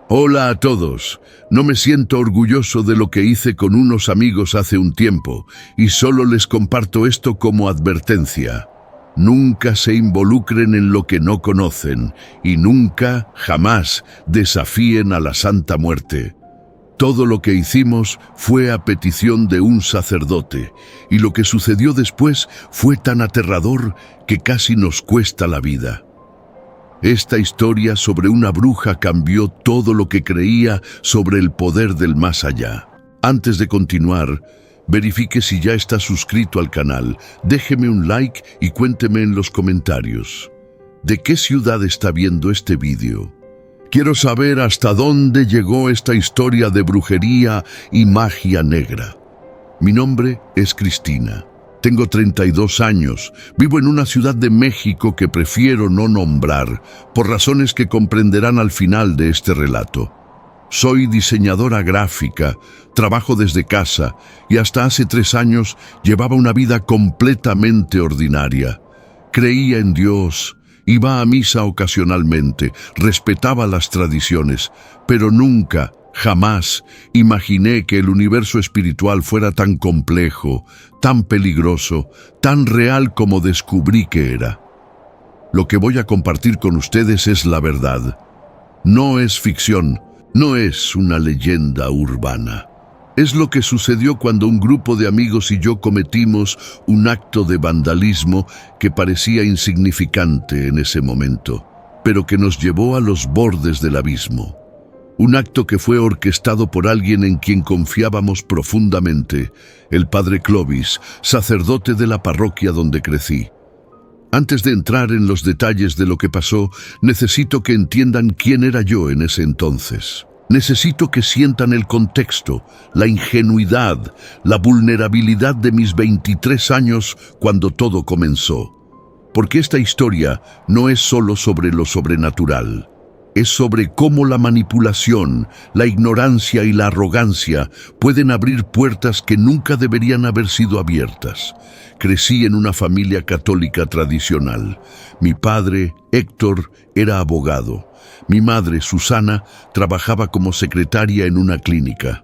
Hola a todos. No me siento orgulloso de lo que hice con unos amigos hace un tiempo y solo les comparto esto como advertencia. Nunca se involucren en lo que no conocen y nunca, jamás, desafíen a la Santa Muerte. Todo lo que hicimos fue a petición de un sacerdote y lo que sucedió después fue tan aterrador que casi nos cuesta la vida. Esta historia sobre una bruja cambió todo lo que creía sobre el poder del más allá. Antes de continuar, verifique si ya está suscrito al canal, déjeme un like y cuénteme en los comentarios. ¿De qué ciudad está viendo este vídeo? Quiero saber hasta dónde llegó esta historia de brujería y magia negra. Mi nombre es Cristina. Tengo 32 años, vivo en una ciudad de México que prefiero no nombrar, por razones que comprenderán al final de este relato. Soy diseñadora gráfica, trabajo desde casa y hasta hace 3 años llevaba una vida completamente ordinaria. Creía en Dios, iba a misa ocasionalmente, respetaba las tradiciones, pero nunca, jamás imaginé que el universo espiritual fuera tan complejo, tan peligroso, tan real como descubrí que era. Lo que voy a compartir con ustedes es la verdad. No es ficción, no es una leyenda urbana. Es lo que sucedió cuando un grupo de amigos y yo cometimos un acto de vandalismo que parecía insignificante en ese momento, pero que nos llevó a los bordes del abismo. Un acto que fue orquestado por alguien en quien confiábamos profundamente, el padre Clovis, sacerdote de la parroquia donde crecí. Antes de entrar en los detalles de lo que pasó, necesito que entiendan quién era yo en ese entonces. Necesito que sientan el contexto, la ingenuidad, la vulnerabilidad de mis 23 años cuando todo comenzó. Porque esta historia no es solo sobre lo sobrenatural. Es sobre cómo la manipulación, la ignorancia y la arrogancia pueden abrir puertas que nunca deberían haber sido abiertas. Crecí en una familia católica tradicional. Mi padre, Héctor, era abogado. Mi madre, Susana, trabajaba como secretaria en una clínica.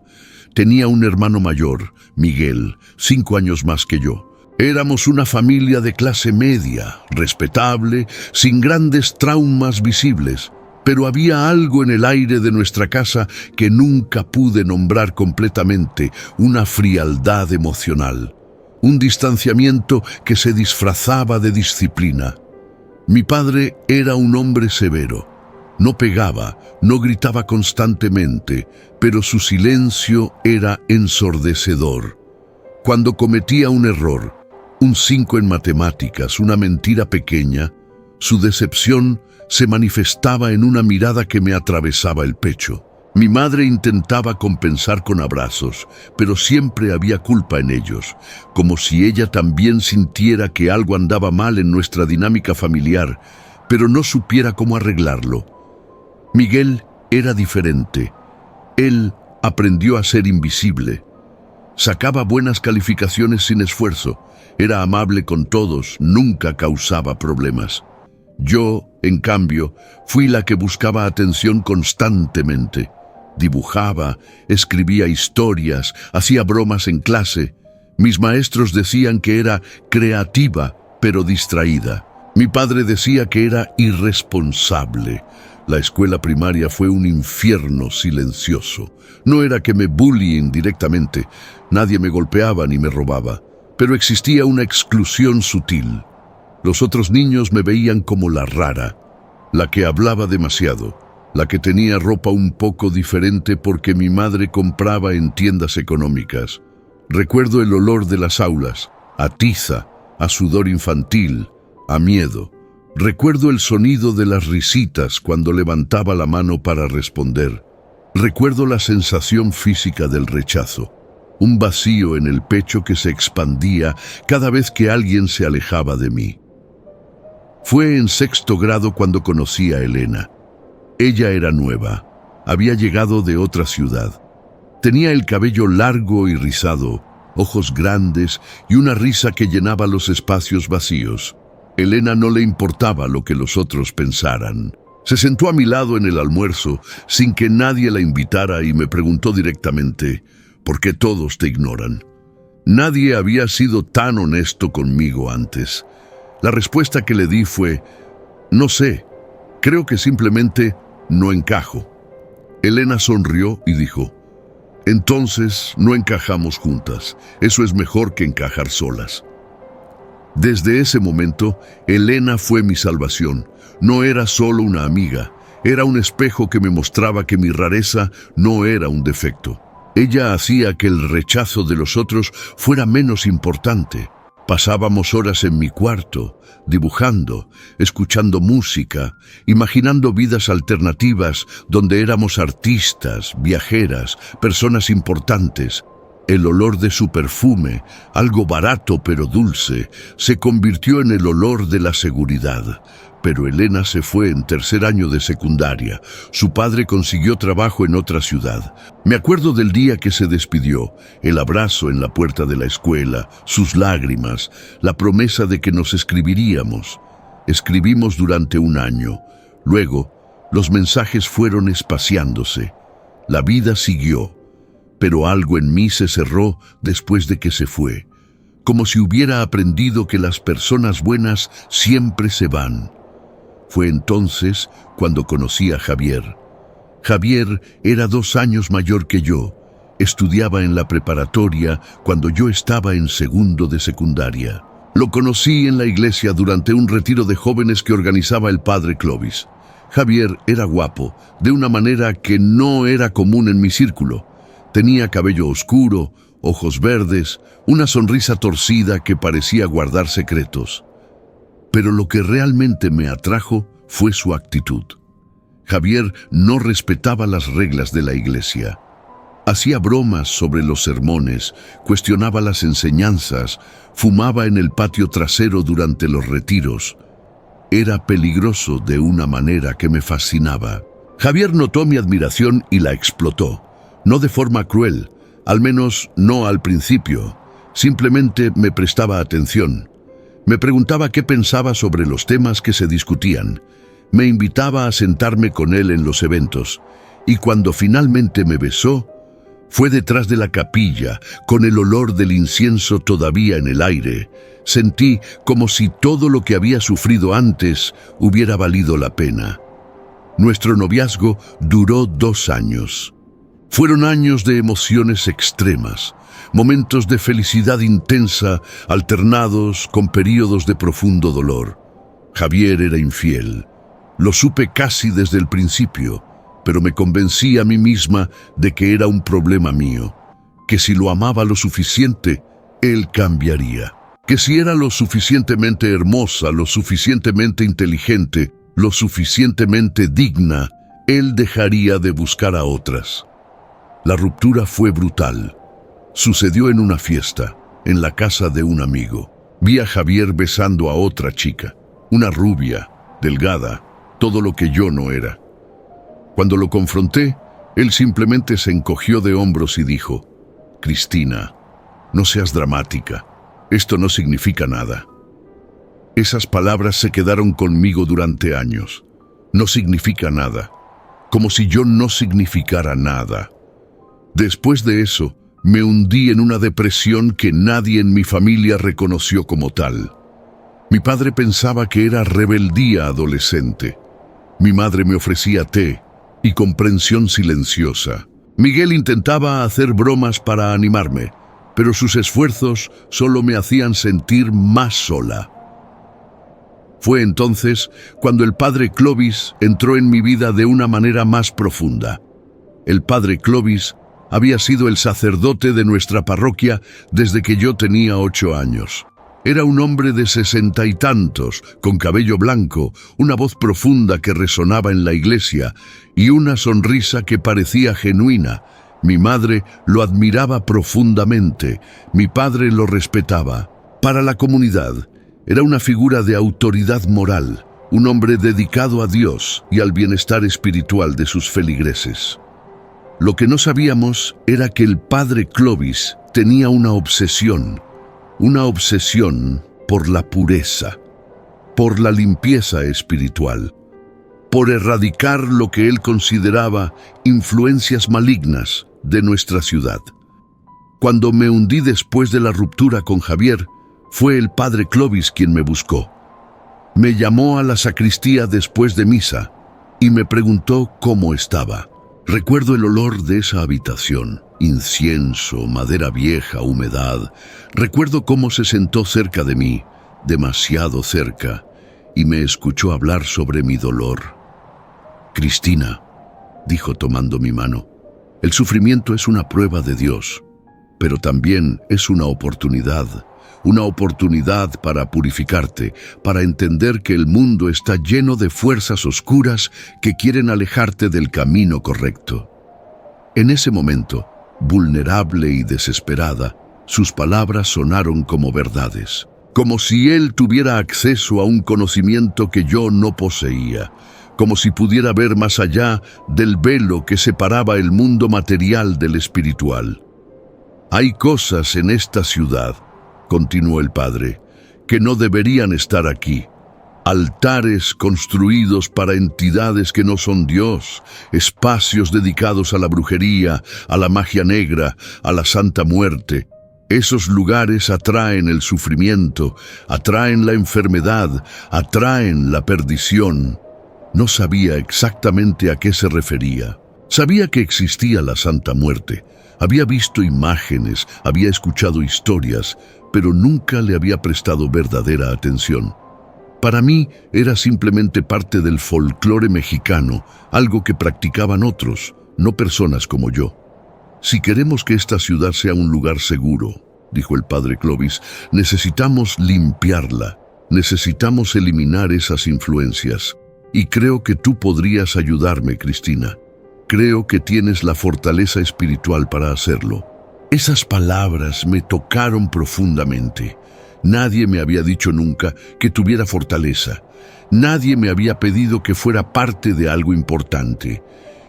Tenía un hermano mayor, Miguel, 5 años más que yo. Éramos una familia de clase media, respetable, sin grandes traumas visibles. Pero había algo en el aire de nuestra casa que nunca pude nombrar completamente, una frialdad emocional, un distanciamiento que se disfrazaba de disciplina. Mi padre era un hombre severo. No pegaba, no gritaba constantemente, pero su silencio era ensordecedor. Cuando cometía un error, un 5 en matemáticas, una mentira pequeña, su decepción se manifestaba en una mirada que me atravesaba el pecho. Mi madre intentaba compensar con abrazos, pero siempre había culpa en ellos, como si ella también sintiera que algo andaba mal en nuestra dinámica familiar, pero no supiera cómo arreglarlo. Miguel era diferente. Él aprendió a ser invisible. Sacaba buenas calificaciones sin esfuerzo, era amable con todos, nunca causaba problemas. Yo, en cambio, fui la que buscaba atención constantemente. Dibujaba, escribía historias, hacía bromas en clase. Mis maestros decían que era creativa, pero distraída. Mi padre decía que era irresponsable. La escuela primaria fue un infierno silencioso. No era que me bullying directamente, nadie me golpeaba ni me robaba, pero existía una exclusión sutil. Los otros niños me veían como la rara, la que hablaba demasiado, la que tenía ropa un poco diferente porque mi madre compraba en tiendas económicas. Recuerdo el olor de las aulas, a tiza, a sudor infantil, a miedo. Recuerdo el sonido de las risitas cuando levantaba la mano para responder. Recuerdo la sensación física del rechazo, un vacío en el pecho que se expandía cada vez que alguien se alejaba de mí. Fue en 6º grado cuando conocí a Elena. Ella era nueva, había llegado de otra ciudad. Tenía el cabello largo y rizado, ojos grandes y una risa que llenaba los espacios vacíos. Elena no le importaba lo que los otros pensaran. Se sentó a mi lado en el almuerzo sin que nadie la invitara y me preguntó directamente: ¿por qué todos te ignoran? Nadie había sido tan honesto conmigo antes. La respuesta que le di fue: no sé, creo que simplemente no encajo. Elena sonrió y dijo: entonces no encajamos juntas. Eso es mejor que encajar solas. Desde ese momento, Elena fue mi salvación. No era solo una amiga, era un espejo que me mostraba que mi rareza no era un defecto. Ella hacía que el rechazo de los otros fuera menos importante. Pasábamos horas en mi cuarto, dibujando, escuchando música, imaginando vidas alternativas donde éramos artistas, viajeras, personas importantes. El olor de su perfume, algo barato pero dulce, se convirtió en el olor de la seguridad. Pero Elena se fue en tercer año de secundaria. Su padre consiguió trabajo en otra ciudad. Me acuerdo del día que se despidió, el abrazo en la puerta de la escuela, sus lágrimas, la promesa de que nos escribiríamos. Escribimos durante un año. Luego, los mensajes fueron espaciándose. La vida siguió, pero algo en mí se cerró después de que se fue, como si hubiera aprendido que las personas buenas siempre se van. Fue entonces cuando conocí a Javier. Javier era 2 años mayor que yo. Estudiaba en la preparatoria cuando yo estaba en segundo de secundaria. Lo conocí en la iglesia durante un retiro de jóvenes que organizaba el padre Clovis. Javier era guapo, de una manera que no era común en mi círculo. Tenía cabello oscuro, ojos verdes, una sonrisa torcida que parecía guardar secretos. Pero lo que realmente me atrajo fue su actitud. Javier no respetaba las reglas de la iglesia. Hacía bromas sobre los sermones, cuestionaba las enseñanzas, fumaba en el patio trasero durante los retiros. Era peligroso de una manera que me fascinaba. Javier notó mi admiración y la explotó. No de forma cruel, al menos no al principio. Simplemente me prestaba atención. Me preguntaba qué pensaba sobre los temas que se discutían. Me invitaba a sentarme con él en los eventos. Y cuando finalmente me besó, fue detrás de la capilla, con el olor del incienso todavía en el aire. Sentí como si todo lo que había sufrido antes hubiera valido la pena. Nuestro noviazgo duró 2 años. Fueron años de emociones extremas, momentos de felicidad intensa, alternados con períodos de profundo dolor. Javier era infiel. Lo supe casi desde el principio, pero me convencí a mí misma de que era un problema mío, que si lo amaba lo suficiente, él cambiaría. Que si era lo suficientemente hermosa, lo suficientemente inteligente, lo suficientemente digna, él dejaría de buscar a otras. La ruptura fue brutal. Sucedió en una fiesta, en la casa de un amigo. Vi a Javier besando a otra chica, una rubia, delgada, todo lo que yo no era. Cuando lo confronté, él simplemente se encogió de hombros y dijo: «Cristina, no seas dramática, esto no significa nada». Esas palabras se quedaron conmigo durante años. No significa nada, como si yo no significara nada. Después de eso, me hundí en una depresión que nadie en mi familia reconoció como tal. Mi padre pensaba que era rebeldía adolescente. Mi madre me ofrecía té y comprensión silenciosa. Miguel intentaba hacer bromas para animarme, pero sus esfuerzos solo me hacían sentir más sola. Fue entonces cuando el padre Clovis entró en mi vida de una manera más profunda. El padre Clovis había sido el sacerdote de nuestra parroquia desde que yo tenía 8 años. Era un hombre de 60 y tantos, con cabello blanco, una voz profunda que resonaba en la iglesia y una sonrisa que parecía genuina. Mi madre lo admiraba profundamente, mi padre lo respetaba. Para la comunidad, era una figura de autoridad moral, un hombre dedicado a Dios y al bienestar espiritual de sus feligreses. Lo que no sabíamos era que el padre Clovis tenía una obsesión por la pureza, por la limpieza espiritual. por erradicar lo que él consideraba influencias malignas de nuestra ciudad. Cuando me hundí después de la ruptura con Javier, fue el padre Clovis quien me buscó. Me llamó a la sacristía después de misa y me preguntó cómo estaba. Recuerdo el olor de esa habitación, incienso, madera vieja, humedad. Recuerdo cómo se sentó cerca de mí, demasiado cerca, y me escuchó hablar sobre mi dolor. «Cristina», dijo tomando mi mano, «el sufrimiento es una prueba de Dios, pero también es una oportunidad para purificarte, para entender que el mundo está lleno de fuerzas oscuras que quieren alejarte del camino correcto». En ese momento, vulnerable y desesperada, sus palabras sonaron como verdades, como si él tuviera acceso a un conocimiento que yo no poseía, como si pudiera ver más allá del velo que separaba el mundo material del espiritual. «Hay cosas en esta ciudad», continuó el padre, «que no deberían estar aquí. Altares construidos para entidades que no son Dios, espacios dedicados a la brujería, a la magia negra, a la Santa Muerte. Esos lugares atraen el sufrimiento, atraen la enfermedad, atraen la perdición». No sabía exactamente a qué se refería. Sabía que existía la Santa Muerte. Había visto imágenes, había escuchado historias, pero nunca le había prestado verdadera atención. Para mí era simplemente parte del folclore mexicano, algo que practicaban otros, no personas como yo. «Si queremos que esta ciudad sea un lugar seguro», dijo el padre Clovis, «necesitamos limpiarla, necesitamos eliminar esas influencias. Y creo que tú podrías ayudarme, Cristina. Creo que tienes la fortaleza espiritual para hacerlo». Esas palabras me tocaron profundamente. Nadie me había dicho nunca que tuviera fortaleza. Nadie me había pedido que fuera parte de algo importante.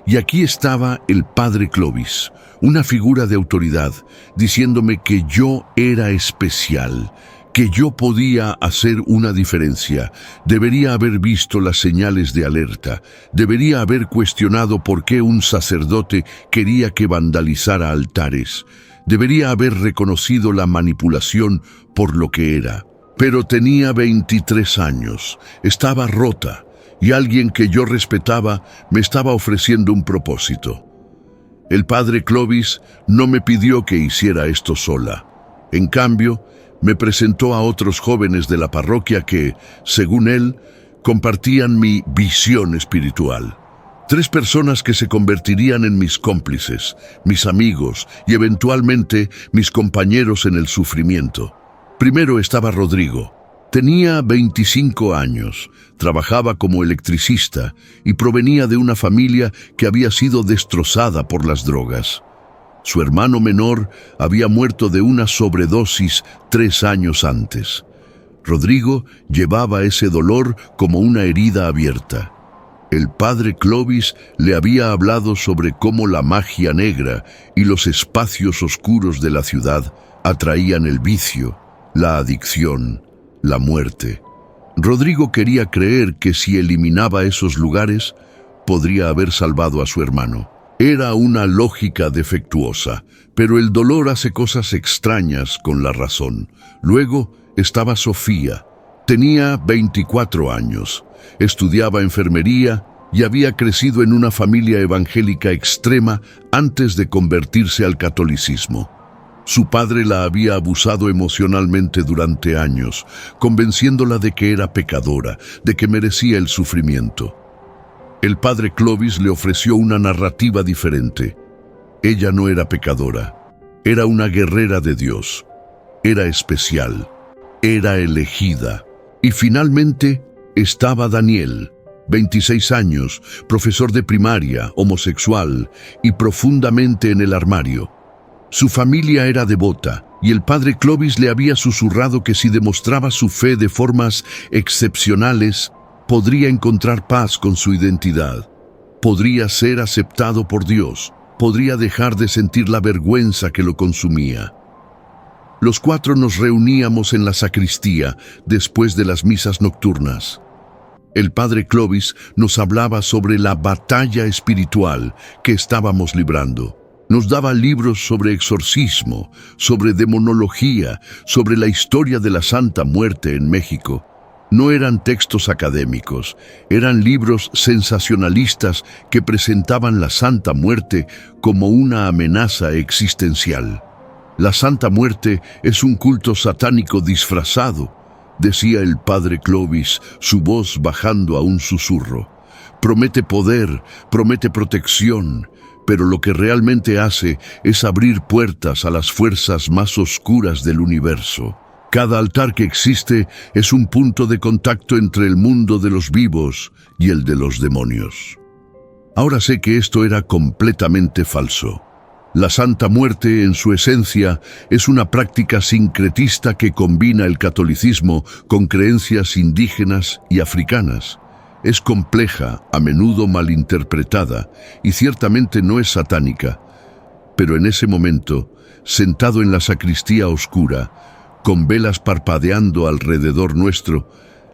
Y aquí estaba el padre Clovis, una figura de autoridad, diciéndome que yo era especial, que yo podía hacer una diferencia. Debería haber visto las señales de alerta. Debería haber cuestionado por qué un sacerdote quería que vandalizara altares. Debería haber reconocido la manipulación por lo que era. Pero tenía 23 años, estaba rota, y alguien que yo respetaba me estaba ofreciendo un propósito. El padre Clovis no me pidió que hiciera esto sola. En cambio, me presentó a otros jóvenes de la parroquia que, según él, compartían mi visión espiritual. 3 personas que se convertirían en mis cómplices, mis amigos y eventualmente mis compañeros en el sufrimiento. Primero estaba Rodrigo. Tenía 25 años, trabajaba como electricista y provenía de una familia que había sido destrozada por las drogas. Su hermano menor había muerto de una sobredosis 3 años antes. Rodrigo llevaba ese dolor como una herida abierta. El padre Clovis le había hablado sobre cómo la magia negra y los espacios oscuros de la ciudad atraían el vicio, la adicción, la muerte. Rodrigo quería creer que si eliminaba esos lugares, podría haber salvado a su hermano. Era una lógica defectuosa, pero el dolor hace cosas extrañas con la razón. Luego estaba Sofía. Tenía 24 años, estudiaba enfermería y había crecido en una familia evangélica extrema antes de convertirse al catolicismo. Su padre la había abusado emocionalmente durante años, convenciéndola de que era pecadora, de que merecía el sufrimiento. El padre Clovis le ofreció una narrativa diferente. Ella no era pecadora, era una guerrera de Dios, era especial, era elegida. Y finalmente estaba Daniel, 26 años, profesor de primaria, homosexual y profundamente en el armario. Su familia era devota y el padre Clovis le había susurrado que si demostraba su fe de formas excepcionales, podría encontrar paz con su identidad, podría ser aceptado por Dios, podría dejar de sentir la vergüenza que lo consumía. Los 4 nos reuníamos en la sacristía después de las misas nocturnas. El padre Clovis nos hablaba sobre la batalla espiritual que estábamos librando. Nos daba libros sobre exorcismo, sobre demonología, sobre la historia de la Santa Muerte en México. No eran textos académicos, eran libros sensacionalistas que presentaban la Santa Muerte como una amenaza existencial. La Santa Muerte es un culto satánico disfrazado, decía el padre Clovis, su voz bajando a un susurro. Promete poder, promete protección, pero lo que realmente hace es abrir puertas a las fuerzas más oscuras del universo. Cada altar que existe es un punto de contacto entre el mundo de los vivos y el de los demonios. Ahora sé que esto era completamente falso. La Santa Muerte, en su esencia, es una práctica sincretista que combina el catolicismo con creencias indígenas y africanas. Es compleja, a menudo malinterpretada, y ciertamente no es satánica. Pero en ese momento, sentado en la sacristía oscura, con velas parpadeando alrededor nuestro,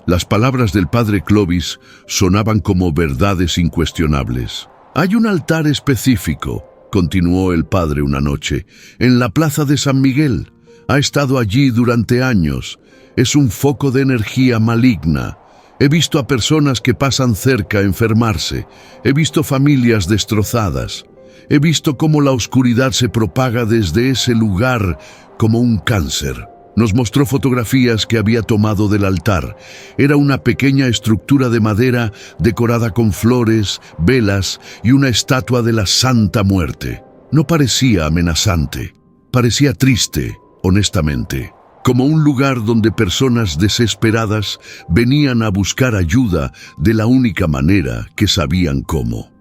las palabras del padre Clovis sonaban como verdades incuestionables. Hay un altar específico, continuó el padre una noche, en la plaza de San Miguel. Ha estado allí durante años. Es un foco de energía maligna. He visto a personas que pasan cerca a enfermarse. He visto familias destrozadas. He visto cómo la oscuridad se propaga desde ese lugar como un cáncer. Nos mostró fotografías que había tomado del altar. Era una pequeña estructura de madera decorada con flores, velas y una estatua de la Santa Muerte. No parecía amenazante, parecía triste, honestamente, como un lugar donde personas desesperadas venían a buscar ayuda de la única manera que sabían cómo.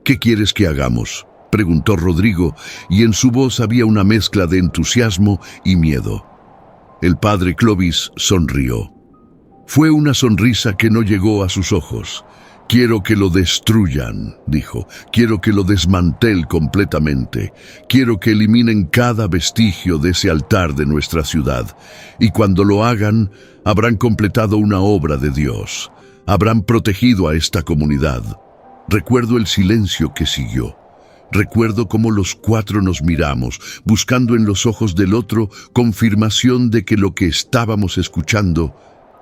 ¿Qué quieres que hagamos?, preguntó Rodrigo, y en su voz había una mezcla de entusiasmo y miedo. El padre Clovis sonrió. Fue una sonrisa que no llegó a sus ojos. Quiero que lo destruyan, dijo. Quiero que lo desmantelen completamente. Quiero que eliminen cada vestigio de ese altar de nuestra ciudad. Y cuando lo hagan, habrán completado una obra de Dios. Habrán protegido a esta comunidad. Recuerdo el silencio que siguió. Recuerdo cómo los cuatro nos miramos, buscando en los ojos del otro confirmación de que lo que estábamos escuchando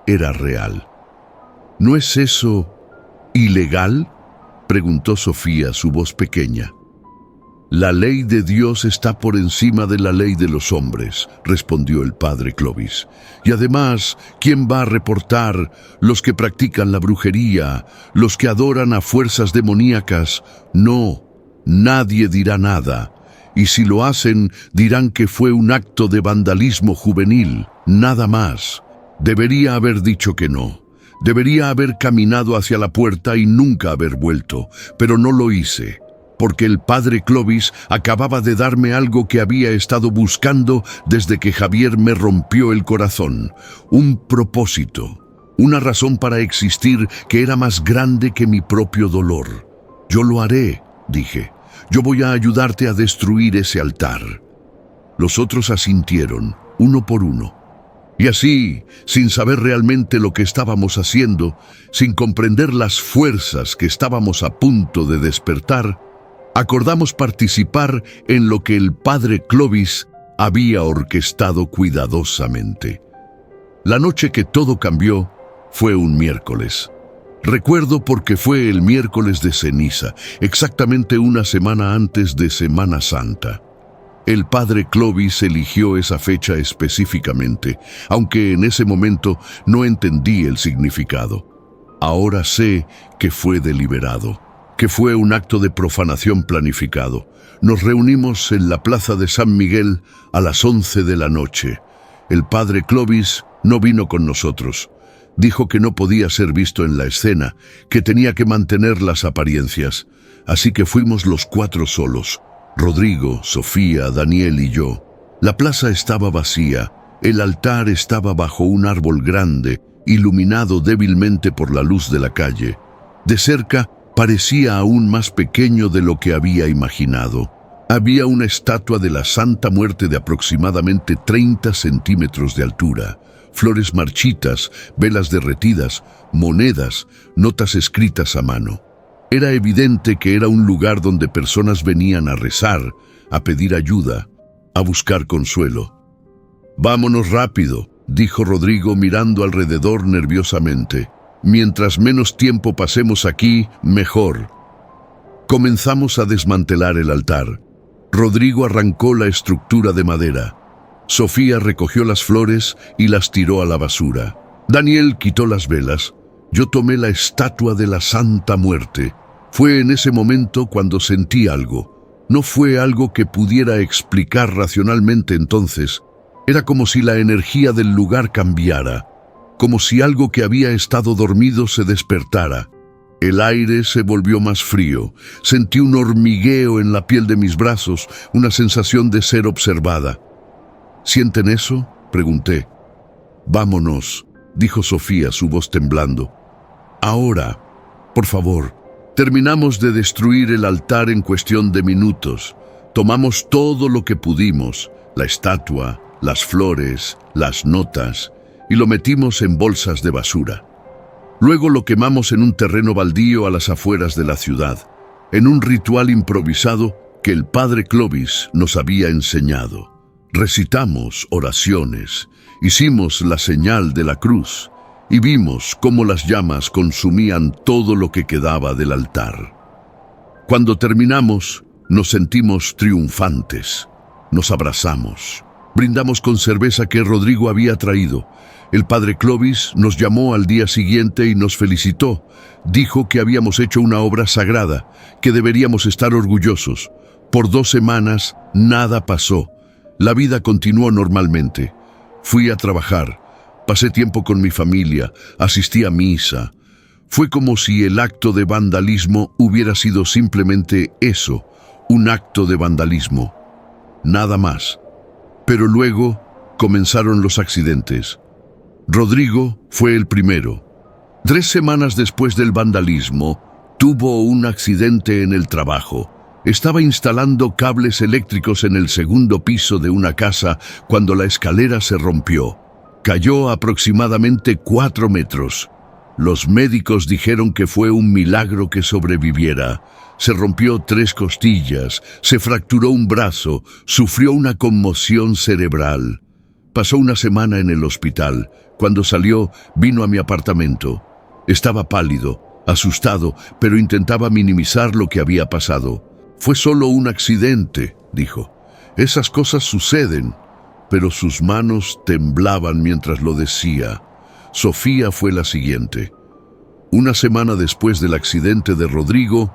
era real. ¿No es eso ilegal?, preguntó Sofía, su voz pequeña. La ley de Dios está por encima de la ley de los hombres, respondió el padre Clovis. Y además, ¿quién va a reportar? Los que practican la brujería, los que adoran a fuerzas demoníacas. No. Nadie dirá nada, y si lo hacen, dirán que fue un acto de vandalismo juvenil, nada más. Debería haber dicho que no. Debería haber caminado hacia la puerta y nunca haber vuelto, pero no lo hice, porque el padre Clovis acababa de darme algo que había estado buscando desde que Javier me rompió el corazón, un propósito, una razón para existir que era más grande que mi propio dolor. Yo lo haré, dije. Yo voy a ayudarte a destruir ese altar. Los otros asintieron, uno por uno. Y así, sin saber realmente lo que estábamos haciendo, sin comprender las fuerzas que estábamos a punto de despertar, acordamos participar en lo que el padre Clovis había orquestado cuidadosamente. La noche que todo cambió fue un miércoles. Recuerdo porque fue el miércoles de ceniza, exactamente una semana antes de Semana Santa. El padre Clovis eligió esa fecha específicamente, aunque en ese momento no entendí el significado. Ahora sé que fue deliberado, que fue un acto de profanación planificado. Nos reunimos en la plaza de San Miguel a las 11 de la noche. El padre Clovis no vino con nosotros. Dijo que no podía ser visto en la escena, que tenía que mantener las apariencias. Así que fuimos los cuatro solos, Rodrigo, Sofía, Daniel y yo. La plaza estaba vacía, el altar estaba bajo un árbol grande, iluminado débilmente por la luz de la calle. De cerca parecía aún más pequeño de lo que había imaginado. Había una estatua de la Santa Muerte de aproximadamente 30 centímetros de altura, flores marchitas, velas derretidas, monedas, notas escritas a mano. Era evidente que era un lugar donde personas venían a rezar, a pedir ayuda, a buscar consuelo. «Vámonos rápido», dijo Rodrigo mirando alrededor nerviosamente. «Mientras menos tiempo pasemos aquí, mejor». Comenzamos a desmantelar el altar. Rodrigo arrancó la estructura de madera. Sofía recogió las flores y las tiró a la basura. Daniel quitó las velas. Yo tomé la estatua de la Santa Muerte. Fue en ese momento cuando sentí algo. No fue algo que pudiera explicar racionalmente entonces. Era como si la energía del lugar cambiara, como si algo que había estado dormido se despertara. El aire se volvió más frío. Sentí un hormigueo en la piel de mis brazos, una sensación de ser observada. ¿Sienten eso?, pregunté. «Vámonos», dijo Sofía, su voz temblando. «Ahora, por favor». Terminamos de destruir el altar en cuestión de minutos. Tomamos todo lo que pudimos, la estatua, las flores, las notas, y lo metimos en bolsas de basura. Luego lo quemamos en un terreno baldío a las afueras de la ciudad, en un ritual improvisado que el padre Clovis nos había enseñado. Recitamos oraciones, hicimos la señal de la cruz y vimos cómo las llamas consumían todo lo que quedaba del altar. Cuando terminamos, nos sentimos triunfantes. Nos abrazamos. Brindamos con cerveza que Rodrigo había traído. El padre Clovis nos llamó al día siguiente y nos felicitó. Dijo que habíamos hecho una obra sagrada, que deberíamos estar orgullosos. Por 2 semanas, nada pasó. La vida continuó normalmente. Fui a trabajar. Pasé tiempo con mi familia. Asistí a misa. Fue como si el acto de vandalismo hubiera sido simplemente eso, un acto de vandalismo. Nada más. Pero luego comenzaron los accidentes. Rodrigo fue el primero. 3 semanas después del vandalismo, tuvo un accidente en el trabajo. Estaba instalando cables eléctricos en el 2º piso de una casa cuando la escalera se rompió. Cayó aproximadamente 4 metros. Los médicos dijeron que fue un milagro que sobreviviera. Se rompió 3 costillas, se fracturó un brazo, sufrió una conmoción cerebral. Pasó una semana en el hospital. Cuando salió, vino a mi apartamento. Estaba pálido, asustado, pero intentaba minimizar lo que había pasado. «Fue solo un accidente», dijo. «Esas cosas suceden». Pero sus manos temblaban mientras lo decía. Sofía fue la siguiente. Una semana después del accidente de Rodrigo,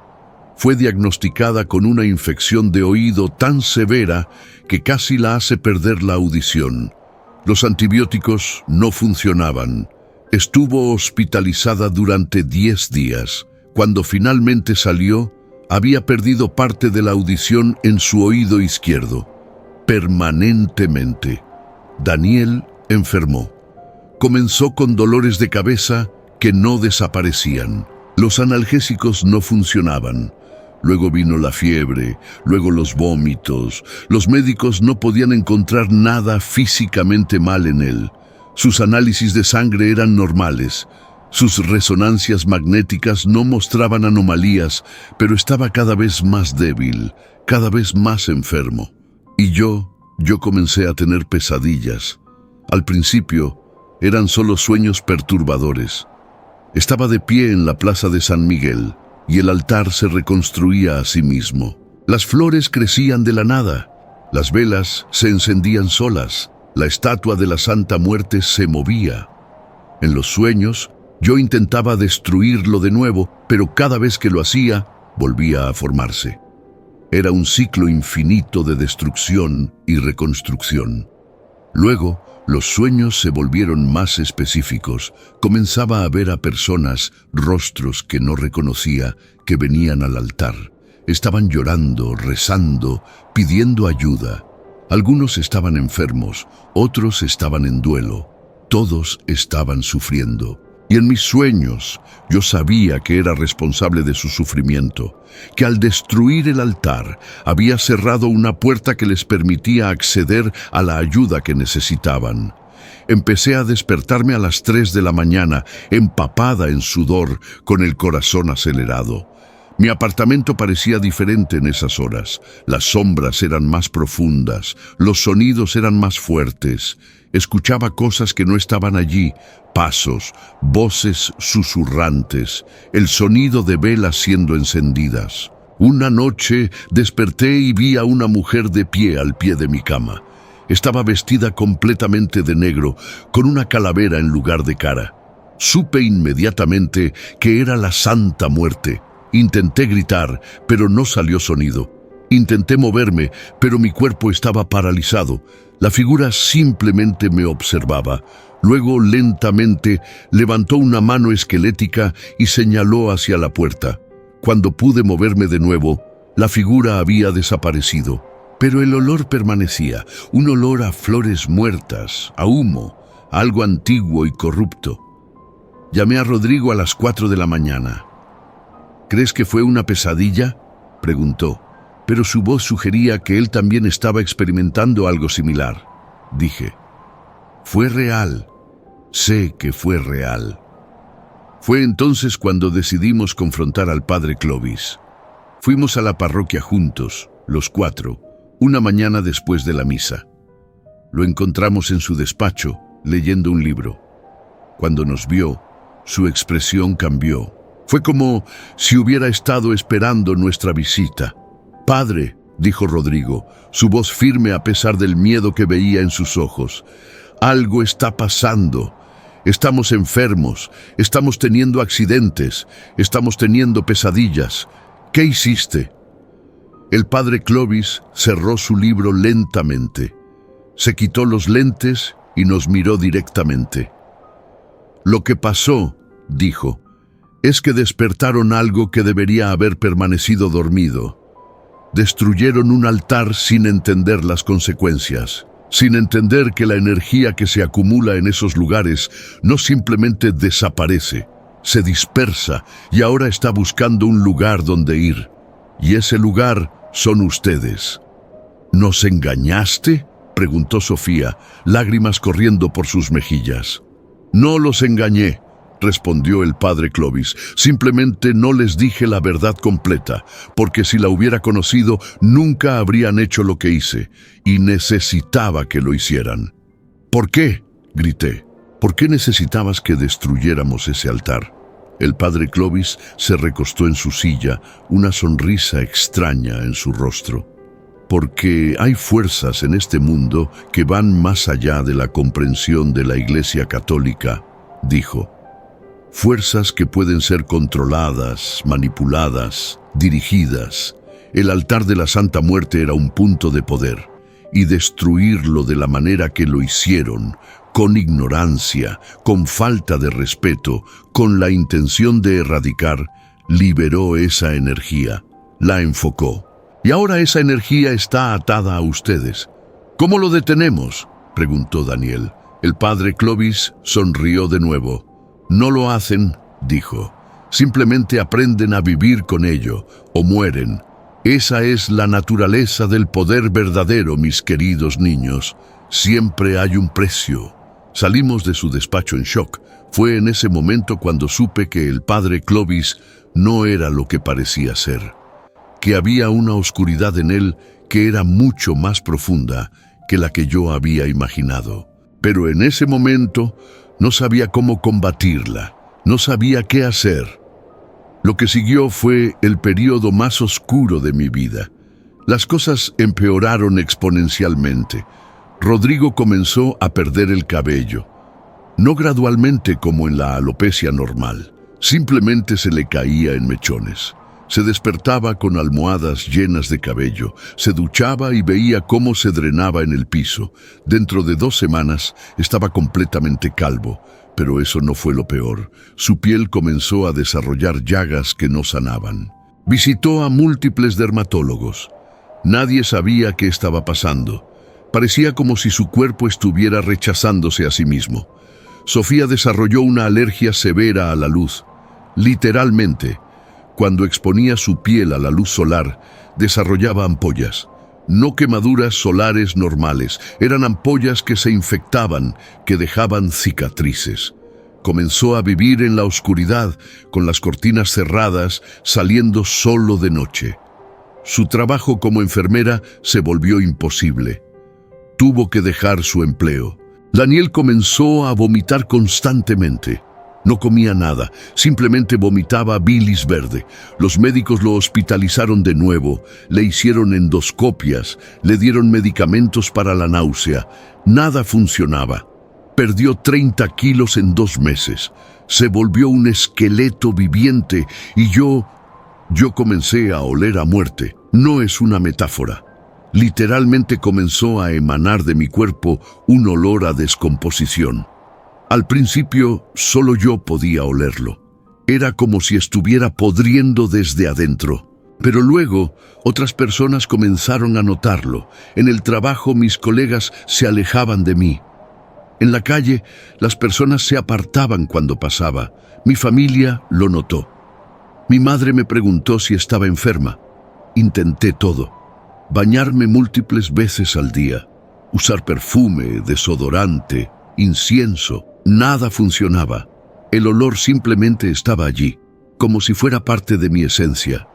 fue diagnosticada con una infección de oído tan severa que casi la hace perder la audición. Los antibióticos no funcionaban. Estuvo hospitalizada durante 10 días. Cuando finalmente salió, había perdido parte de la audición en su oído izquierdo. Permanentemente. Daniel enfermó. Comenzó con dolores de cabeza que no desaparecían. Los analgésicos no funcionaban. Luego vino la fiebre, luego los vómitos. Los médicos no podían encontrar nada físicamente mal en él. Sus análisis de sangre eran normales. Sus resonancias magnéticas no mostraban anomalías, pero estaba cada vez más débil, cada vez más enfermo. Y yo comencé a tener pesadillas. Al principio, eran solo sueños perturbadores. Estaba de pie en la plaza de San Miguel, y el altar se reconstruía a sí mismo. Las flores crecían de la nada, las velas se encendían solas, la estatua de la Santa Muerte se movía. En los sueños, yo intentaba destruirlo de nuevo, pero cada vez que lo hacía, volvía a formarse. Era un ciclo infinito de destrucción y reconstrucción. Luego, los sueños se volvieron más específicos. Comenzaba a ver a personas, rostros que no reconocía, que venían al altar. Estaban llorando, rezando, pidiendo ayuda. Algunos estaban enfermos, otros estaban en duelo. Todos estaban sufriendo. Y en mis sueños, yo sabía que era responsable de su sufrimiento, que al destruir el altar había cerrado una puerta que les permitía acceder a la ayuda que necesitaban. Empecé a despertarme a las 3 de la mañana, empapada en sudor, con el corazón acelerado. Mi apartamento parecía diferente en esas horas. Las sombras eran más profundas, los sonidos eran más fuertes. Escuchaba cosas que no estaban allí, pasos, voces susurrantes, el sonido de velas siendo encendidas. Una noche desperté y vi a una mujer de pie al pie de mi cama. Estaba vestida completamente de negro, con una calavera en lugar de cara. Supe inmediatamente que era la Santa Muerte. Intenté gritar, pero no salió sonido. Intenté moverme, pero mi cuerpo estaba paralizado. La figura simplemente me observaba. Luego, lentamente, levantó una mano esquelética y señaló hacia la puerta. Cuando pude moverme de nuevo, la figura había desaparecido. Pero el olor permanecía, un olor a flores muertas, a humo, a algo antiguo y corrupto. Llamé a Rodrigo a las 4 de la mañana. ¿Crees que fue una pesadilla?, preguntó, pero su voz sugería que él también estaba experimentando algo similar. Dije, fue real, sé que fue real. Fue entonces cuando decidimos confrontar al padre Clovis. Fuimos a la parroquia juntos, los 4, una mañana después de la misa. Lo encontramos en su despacho, leyendo un libro. Cuando nos vio, su expresión cambió. Fue como si hubiera estado esperando nuestra visita. «Padre», dijo Rodrigo, su voz firme a pesar del miedo que veía en sus ojos, «algo está pasando. Estamos enfermos, estamos teniendo accidentes, estamos teniendo pesadillas. ¿Qué hiciste?» El padre Clovis cerró su libro lentamente. Se quitó los lentes y nos miró directamente. «Lo que pasó», dijo, «es que despertaron algo que debería haber permanecido dormido. Destruyeron un altar sin entender las consecuencias, sin entender que la energía que se acumula en esos lugares no simplemente desaparece, se dispersa y ahora está buscando un lugar donde ir. Y ese lugar son ustedes». «¿Nos engañaste?», preguntó Sofía, lágrimas corriendo por sus mejillas. «No los engañé», respondió el padre Clovis. «Simplemente no les dije la verdad completa, porque si la hubiera conocido, nunca habrían hecho lo que hice, y necesitaba que lo hicieran». «¿Por qué?», grité. «¿Por qué necesitabas que destruyéramos ese altar?». El padre Clovis se recostó en su silla, una sonrisa extraña en su rostro. «Porque hay fuerzas en este mundo que van más allá de la comprensión de la Iglesia Católica», dijo. «Fuerzas que pueden ser controladas, manipuladas, dirigidas. El altar de la Santa Muerte era un punto de poder, y destruirlo de la manera que lo hicieron, con ignorancia, con falta de respeto, con la intención de erradicar, liberó esa energía, la enfocó. Y ahora esa energía está atada a ustedes. ¿Cómo lo detenemos?», preguntó Daniel. El padre Clovis sonrió de nuevo. «No lo hacen», dijo. «Simplemente aprenden a vivir con ello, o mueren. Esa es la naturaleza del poder verdadero, mis queridos niños. Siempre hay un precio». Salimos de su despacho en shock. Fue en ese momento cuando supe que el padre Clovis no era lo que parecía ser, que había una oscuridad en él que era mucho más profunda que la que yo había imaginado. Pero en ese momento no sabía cómo combatirla, no sabía qué hacer. Lo que siguió fue el periodo más oscuro de mi vida. Las cosas empeoraron exponencialmente. Rodrigo comenzó a perder el cabello. No gradualmente como en la alopecia normal, simplemente se le caía en mechones. Se despertaba con almohadas llenas de cabello, se duchaba y veía cómo se drenaba en el piso. Dentro de 2 semanas estaba completamente calvo, pero eso no fue lo peor. Su piel comenzó a desarrollar llagas que no sanaban. Visitó a múltiples dermatólogos. Nadie sabía qué estaba pasando. Parecía como si su cuerpo estuviera rechazándose a sí mismo. Sofía desarrolló una alergia severa a la luz. Literalmente, cuando exponía su piel a la luz solar, desarrollaba ampollas. No quemaduras solares normales, eran ampollas que se infectaban, que dejaban cicatrices. Comenzó a vivir en la oscuridad, con las cortinas cerradas, saliendo solo de noche. Su trabajo como enfermera se volvió imposible. Tuvo que dejar su empleo. Daniel comenzó a vomitar constantemente. No comía nada, simplemente vomitaba bilis verde. Los médicos lo hospitalizaron de nuevo, le hicieron endoscopias, le dieron medicamentos para la náusea. Nada funcionaba. Perdió 30 kilos en 2 meses. Se volvió un esqueleto viviente y yo comencé a oler a muerte. No es una metáfora. Literalmente comenzó a emanar de mi cuerpo un olor a descomposición. Al principio, solo yo podía olerlo. Era como si estuviera podriendo desde adentro. Pero luego, otras personas comenzaron a notarlo. En el trabajo, mis colegas se alejaban de mí. En la calle, las personas se apartaban cuando pasaba. Mi familia lo notó. Mi madre me preguntó si estaba enferma. Intenté todo. Bañarme múltiples veces al día. Usar perfume, desodorante, incienso. Nada funcionaba. El olor simplemente estaba allí, como si fuera parte de mi esencia.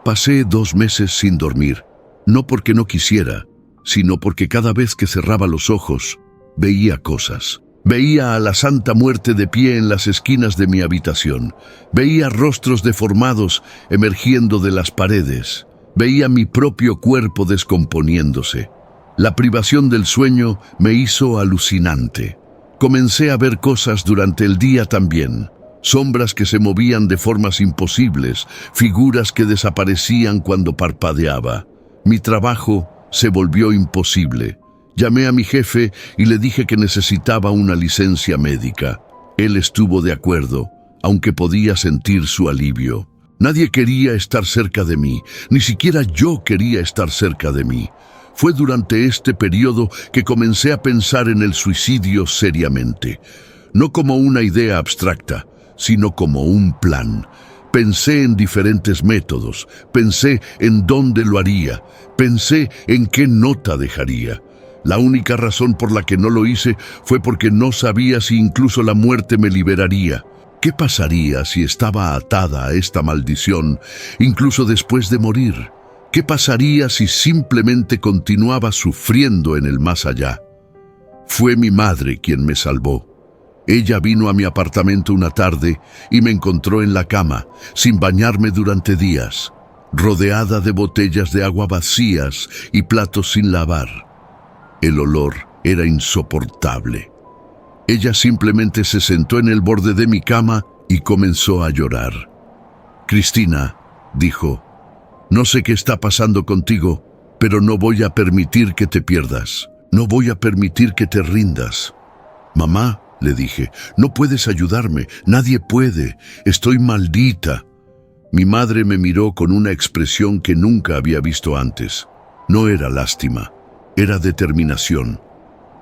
Pasé 2 meses sin dormir, no porque no quisiera, sino porque cada vez que cerraba los ojos, veía cosas. Veía a la Santa Muerte de pie en las esquinas de mi habitación. Veía rostros deformados emergiendo de las paredes. Veía mi propio cuerpo descomponiéndose. La privación del sueño me hizo alucinante. Comencé a ver cosas durante el día también. Sombras que se movían de formas imposibles, figuras que desaparecían cuando parpadeaba. Mi trabajo se volvió imposible. Llamé a mi jefe y le dije que necesitaba una licencia médica. Él estuvo de acuerdo, aunque podía sentir su alivio. Nadie quería estar cerca de mí, ni siquiera yo quería estar cerca de mí. Fue durante este periodo que comencé a pensar en el suicidio seriamente. No como una idea abstracta, sino como un plan. Pensé en diferentes métodos, pensé en dónde lo haría, pensé en qué nota dejaría. La única razón por la que no lo hice fue porque no sabía si incluso la muerte me liberaría. ¿Qué pasaría si estaba atada a esta maldición, incluso después de morir? ¿Qué pasaría si simplemente continuaba sufriendo en el más allá? Fue mi madre quien me salvó. Ella vino a mi apartamento una tarde y me encontró en la cama, sin bañarme durante días, rodeada de botellas de agua vacías y platos sin lavar. El olor era insoportable. Ella simplemente se sentó en el borde de mi cama y comenzó a llorar. «Cristina», dijo, «no sé qué está pasando contigo, pero no voy a permitir que te pierdas. No voy a permitir que te rindas». «Mamá», le dije, «no puedes ayudarme. Nadie puede. Estoy maldita». Mi madre me miró con una expresión que nunca había visto antes. No era lástima, era determinación.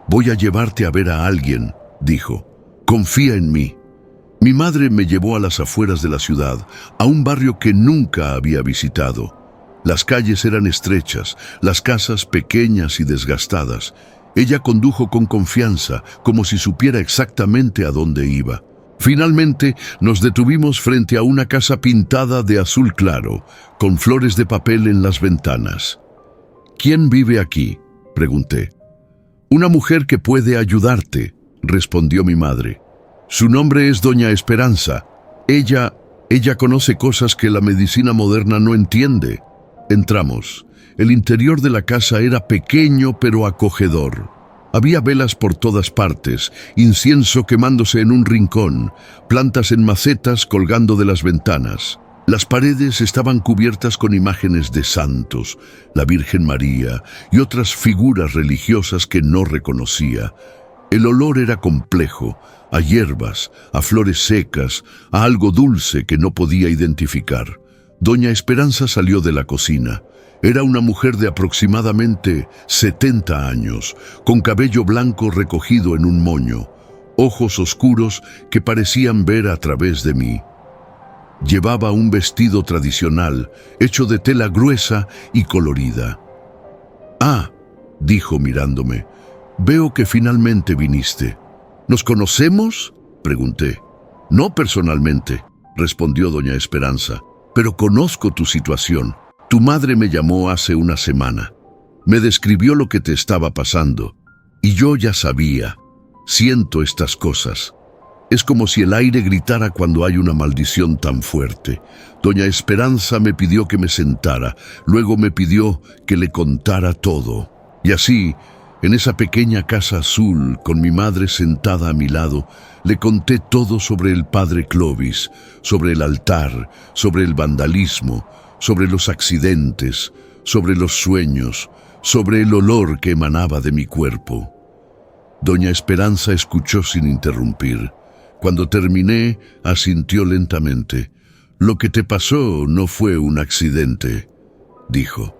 «Voy a llevarte a ver a alguien», dijo. «Confía en mí». Mi madre me llevó a las afueras de la ciudad, a un barrio que nunca había visitado. Las calles eran estrechas, las casas pequeñas y desgastadas. Ella condujo con confianza, como si supiera exactamente a dónde iba. Finalmente, nos detuvimos frente a una casa pintada de azul claro, con flores de papel en las ventanas. «¿Quién vive aquí?», pregunté. «Una mujer que puede ayudarte», respondió mi madre. «Su nombre es Doña Esperanza. Ella conoce cosas que la medicina moderna no entiende». Entramos. El interior de la casa era pequeño pero acogedor. Había velas por todas partes, incienso quemándose en un rincón, plantas en macetas colgando de las ventanas. Las paredes estaban cubiertas con imágenes de santos, la Virgen María y otras figuras religiosas que no reconocía. El olor era complejo, a hierbas, a flores secas, a algo dulce que no podía identificar. Doña Esperanza salió de la cocina. Era una mujer de aproximadamente 70 años, con cabello blanco recogido en un moño, ojos oscuros que parecían ver a través de mí. Llevaba un vestido tradicional, hecho de tela gruesa y colorida. Ah, dijo mirándome, veo que finalmente viniste. ¿Nos conocemos?, pregunté. No personalmente, respondió doña Esperanza, pero conozco tu situación. Tu madre me llamó hace una semana. Me describió lo que te estaba pasando. Y yo ya sabía. Siento estas cosas. Es como si el aire gritara cuando hay una maldición tan fuerte. Doña Esperanza me pidió que me sentara, luego me pidió que le contara todo. Y así, en esa pequeña casa azul, con mi madre sentada a mi lado, le conté todo sobre el padre Clovis, sobre el altar, sobre el vandalismo, sobre los accidentes, sobre los sueños, sobre el olor que emanaba de mi cuerpo. Doña Esperanza escuchó sin interrumpir. Cuando terminé, asintió lentamente. «Lo que te pasó no fue un accidente», dijo.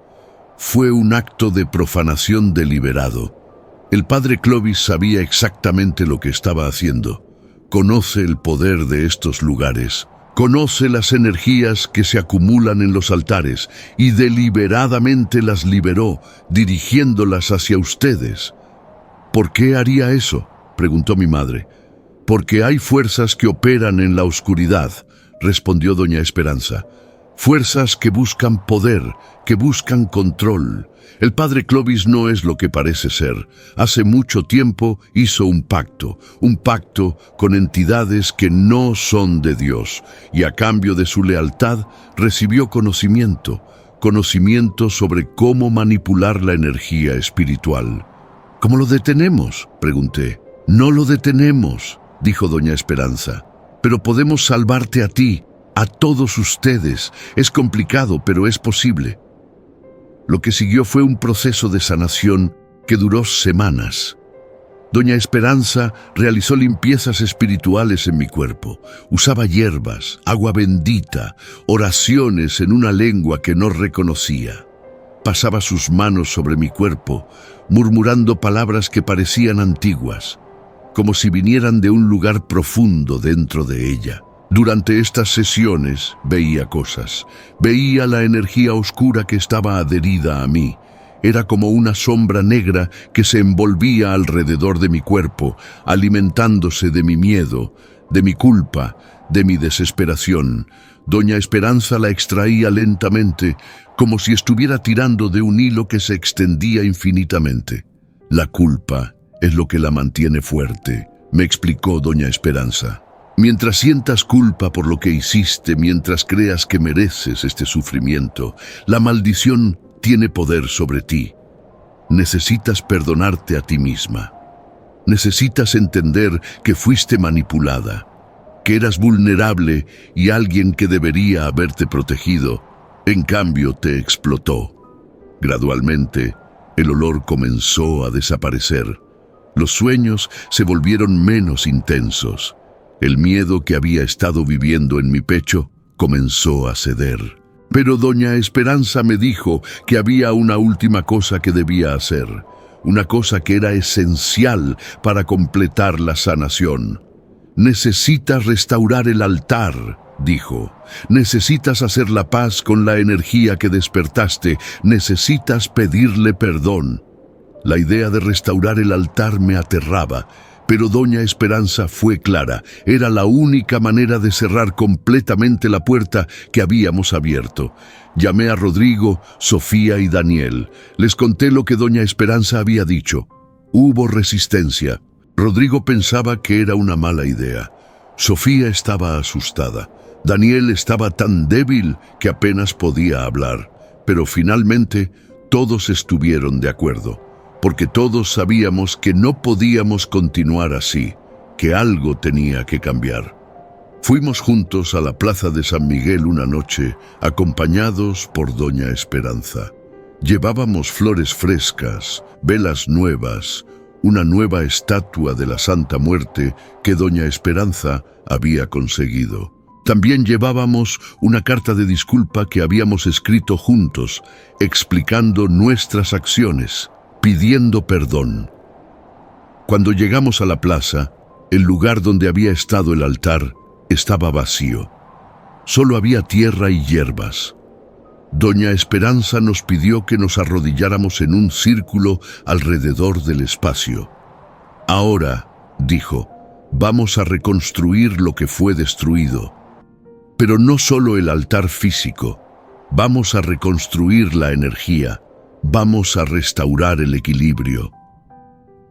«Fue un acto de profanación deliberado. El padre Clovis sabía exactamente lo que estaba haciendo. Conoce el poder de estos lugares. Conoce las energías que se acumulan en los altares y deliberadamente las liberó, dirigiéndolas hacia ustedes». «¿Por qué haría eso?», preguntó mi madre. «Porque hay fuerzas que operan en la oscuridad», respondió doña Esperanza. «Fuerzas que buscan poder, que buscan control. El padre Clovis no es lo que parece ser. Hace mucho tiempo hizo un pacto con entidades que no son de Dios, y a cambio de su lealtad recibió conocimiento sobre cómo manipular la energía espiritual». «¿Cómo lo detenemos?», pregunté. «No lo detenemos», dijo doña Esperanza, «pero podemos salvarte a ti, a todos ustedes. Es complicado, pero es posible». Lo que siguió fue un proceso de sanación que duró semanas. Doña Esperanza realizó limpiezas espirituales en mi cuerpo. Usaba hierbas, agua bendita, oraciones en una lengua que no reconocía. Pasaba sus manos sobre mi cuerpo, murmurando palabras que parecían antiguas, como si vinieran de un lugar profundo dentro de ella. Durante estas sesiones veía cosas. Veía la energía oscura que estaba adherida a mí. Era como una sombra negra que se envolvía alrededor de mi cuerpo, alimentándose de mi miedo, de mi culpa, de mi desesperación. Doña Esperanza la extraía lentamente, como si estuviera tirando de un hilo que se extendía infinitamente. «La culpa es lo que la mantiene fuerte», me explicó doña Esperanza. «Mientras sientas culpa por lo que hiciste, mientras creas que mereces este sufrimiento, la maldición tiene poder sobre ti. Necesitas perdonarte a ti misma. Necesitas entender que fuiste manipulada, que eras vulnerable y alguien que debería haberte protegido, en cambio te explotó». Gradualmente, el olor comenzó a desaparecer. Los sueños se volvieron menos intensos. El miedo que había estado viviendo en mi pecho comenzó a ceder. Pero doña Esperanza me dijo que había una última cosa que debía hacer, una cosa que era esencial para completar la sanación. «Necesitas restaurar el altar», dijo. «Necesitas hacer la paz con la energía que despertaste. Necesitas pedirle perdón». La idea de restaurar el altar me aterraba, pero doña Esperanza fue clara. Era la única manera de cerrar completamente la puerta que habíamos abierto. Llamé a Rodrigo, Sofía y Daniel. Les conté lo que doña Esperanza había dicho. Hubo resistencia. Rodrigo pensaba que era una mala idea. Sofía estaba asustada. Daniel estaba tan débil que apenas podía hablar. Pero finalmente todos estuvieron de acuerdo, porque todos sabíamos que no podíamos continuar así, que algo tenía que cambiar. Fuimos juntos a la plaza de San Miguel una noche, acompañados por doña Esperanza. Llevábamos flores frescas, velas nuevas, una nueva estatua de la Santa Muerte que doña Esperanza había conseguido. También llevábamos una carta de disculpa que habíamos escrito juntos, explicando nuestras acciones, pidiendo perdón. Cuando llegamos a la plaza, el lugar donde había estado el altar estaba vacío. Solo había tierra y hierbas. Doña Esperanza nos pidió que nos arrodilláramos en un círculo alrededor del espacio. Ahora, dijo, vamos a reconstruir lo que fue destruido. Pero no solo el altar físico, vamos a reconstruir la energía, vamos a restaurar el equilibrio.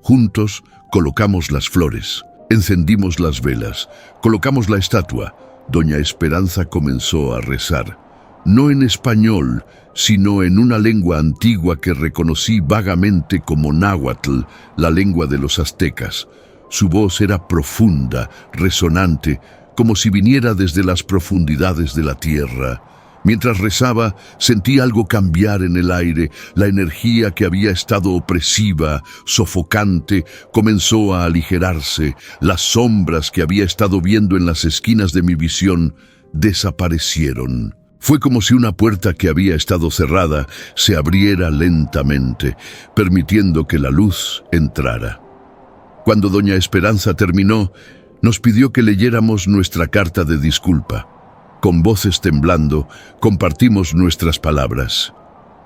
Juntos colocamos las flores, encendimos las velas, colocamos la estatua. Doña Esperanza comenzó a rezar, no en español, sino en una lengua antigua que reconocí vagamente como náhuatl, la lengua de los aztecas. Su voz era profunda, resonante, como si viniera desde las profundidades de la tierra. Mientras rezaba, sentí algo cambiar en el aire. La energía que había estado opresiva, sofocante, comenzó a aligerarse. Las sombras que había estado viendo en las esquinas de mi visión desaparecieron. Fue como si una puerta que había estado cerrada se abriera lentamente, permitiendo que la luz entrara. Cuando doña Esperanza terminó, nos pidió que leyéramos nuestra carta de disculpa. Con voces temblando, compartimos nuestras palabras.